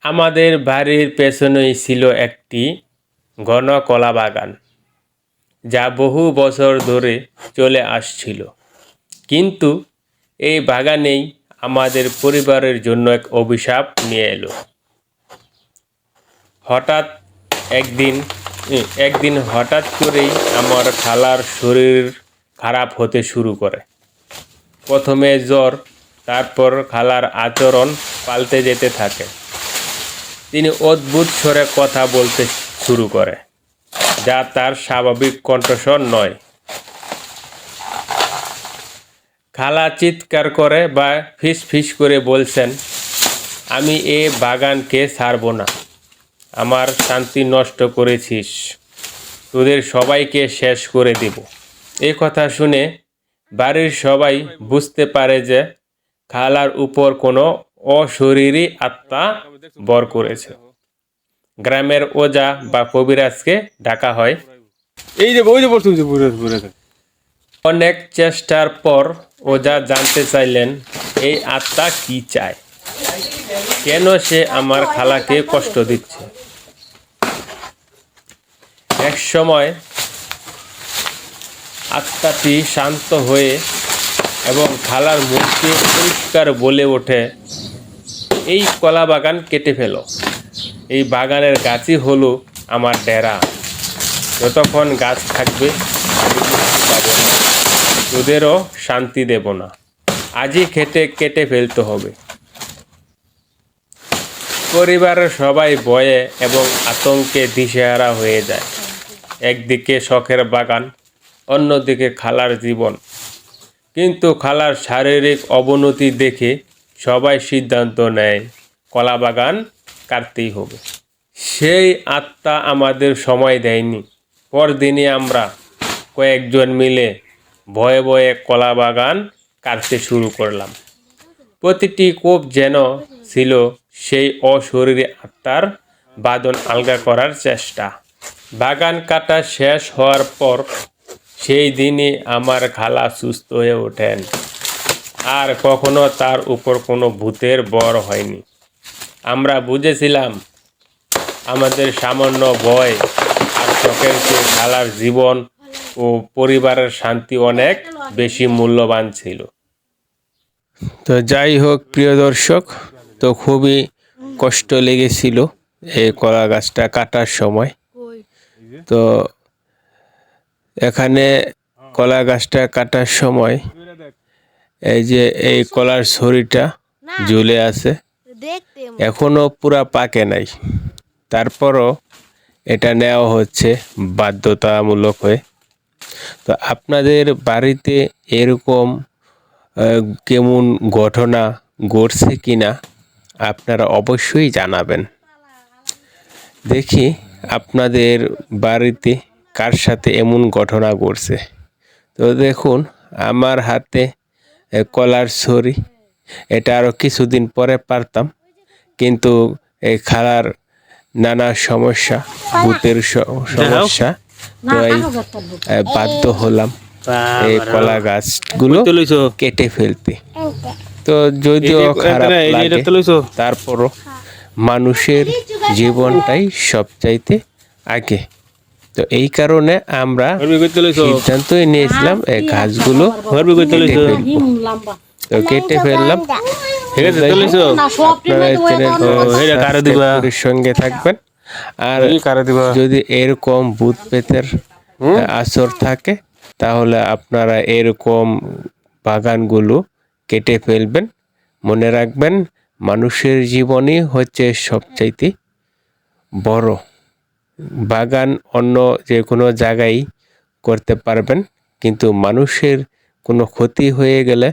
আমাদের বাড়ির পেছনেই ছিল একটি ঘন কলা বাগান, যা বহু বছর ধরে চলে আসছিল। কিন্তু এই বাগানেই আমাদের পরিবারের জন্য এক অভিশাপ নিয়ে এলো। হঠাৎ একদিন একদিন হঠাৎ করেই আমার খালার শরীর খারাপ হতে শুরু করে। প্রথমে জ্বর, তারপর খালার আচরণ পাল্টে যেতে থাকে। তিনি অদ্ভুত স্বরে কথা বলতে শুরু করে, যা তার স্বাভাবিক কণ্ঠস্বর নয়। খালা চিৎকার করে বা ফিস ফিস করে বলছেন, আমি এ বাগানকে ছাড়ব না। আমার শান্তি নষ্ট করেছিস, তোদের সবাইকে শেষ করে দেব। এই কথা শুনে বাড়ির সবাই বুঝতে পারে যে খালার উপর কোনো অশরীরী আত্মা বর করেছে। গ্রামের ওজা বা কবিরাজকে ডাকা হয়। অনেক চেষ্টার পর ওজা জানতে চাইলেন এই আত্মা কি চায়, কেন সে আমার খালাকে কষ্ট দিচ্ছে। এক সময় আত্মাটি শান্ত হয়ে এবং খালার মুখকে পরিষ্কার বলে ওঠে, এই কলা বাগান কেটে ফেলো। এই বাগানের গাছই হলো আমার ডেরা। যতক্ষণ গাছ থাকবে আমি মুক্তি পাব না, তোদেরও শান্তি দেব না। আজই কেটে ফেলতে হবে। পরিবারের সবাই ভয়ে এবং আতঙ্কে দিশেহারা হয়ে যায়। একদিকে শখের বাগান, অন্যদিকে খালার জীবন। কিন্তু খালার শারীরিক অবনতি দেখে সবাই সিদ্ধান্ত নেয় কলা বাগান কাটতেই হবে। সেই আত্মা আমাদের সময় দেয়নি। পরদিনই আমরা কয়েকজন মিলে ভয়ে ভয়ে কলা বাগান কাটতে শুরু করলাম। প্রতিটি কোপ যেন ছিল সেই অশরীরী আত্মার বাঁধন আলগা করার চেষ্টা। বাগান কাটা শেষ হওয়ার পর সেই দিনই আমার খালা সুস্থ হয়ে ওঠেন, আর কখনো তার উপর কোনো ভূতের বর হয়নি। আমরা বুঝেছিলাম আমাদের সামান্য ভয় আর শখের চেয়ে খালার জীবন ও পরিবারের শান্তি অনেক বেশি মূল্যবান ছিল। তো যাই হোক প্রিয় দর্শক, তো খুবই কষ্ট লেগেছিল এই কলা গাছটা কাটার সময়। তো এখানে কলা গাছটা কাটার সময় এই যে এই কলার ছড়িটা ঝুলে আছে, এখনো পুরা পাকে নাই। তারপরও এটা নেওয়া হচ্ছে বাধ্যতামূলক হয়ে। তো আপনাদের বাড়িতে এরকম কেমন ঘটনা ঘটছে কিনা আপনারা অবশ্যই জানাবেন। দেখি আপনাদের বাড়িতে কার সাথে এমন ঘটনা ঘটছে। তো দেখুন আমার হাতে কলার ছড়ি, এটা আরও কিছুদিন পরে পারতাম, কিন্তু এই খালার নানা সমস্যা, ভূতের সমস্যা, তো বাধ্য হলাম এই কলা গাছগুলো কেটে ফেলতে। তো যদিও খারাপ লাগে, তারপরও মানুষের জীবনটাই সবচাইতে আগে। তো এই কারণে আমরা সিদ্ধান্তই নিয়েছিলাম এই গাছগুলো কেটে ফেললাম। আপনারা সঙ্গে থাকবেন। আর যদি এরকম ভূত প্রেতের আসর থাকে তাহলে আপনারা এরকম বাগানগুলো কেটে ফেলবেন। মনে রাখবেন, মানুষের জীবনই হচ্ছে সবচাইতে বড়। বাগান অন্য যে কোনো জায়গায় করতে পারবেন, কিন্তু মানুষের কোনো ক্ষতি হয়ে গেলে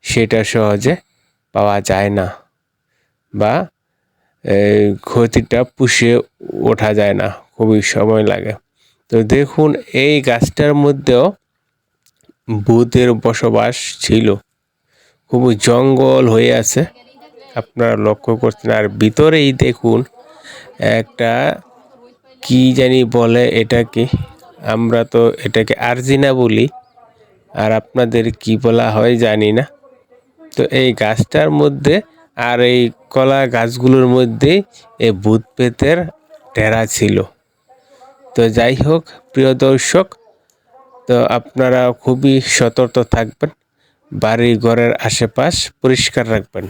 সেটা সহজে পাওয়া যায় না, বা ক্ষতিটা পুষিয়ে ওঠা যায় না, খুবই সময় লাগে। তো দেখুন এই গাছটার মধ্যেও ভূতের বসবাস ছিল। খুবই জঙ্গল হয়ে আছে, আপনারা লক্ষ্য করছেন। আর ভিতরেই দেখুন একটা কি জানি বলে এটাকে, আমরা তো এটাকে আরজিনা বলি, আর আপনাদের কি বলা হয় জানি না। তো এই গাছটার মধ্যে আর এই কলা গাছগুলোর মধ্যে এই ভূত প্রেতের ডেরা ছিল। তো যাই হোক প্রিয় দর্শক, তো আপনারা খুবই সতর্ক থাকবেন, বাড়ি ঘরের আশেপাশ পরিষ্কার রাখবেন।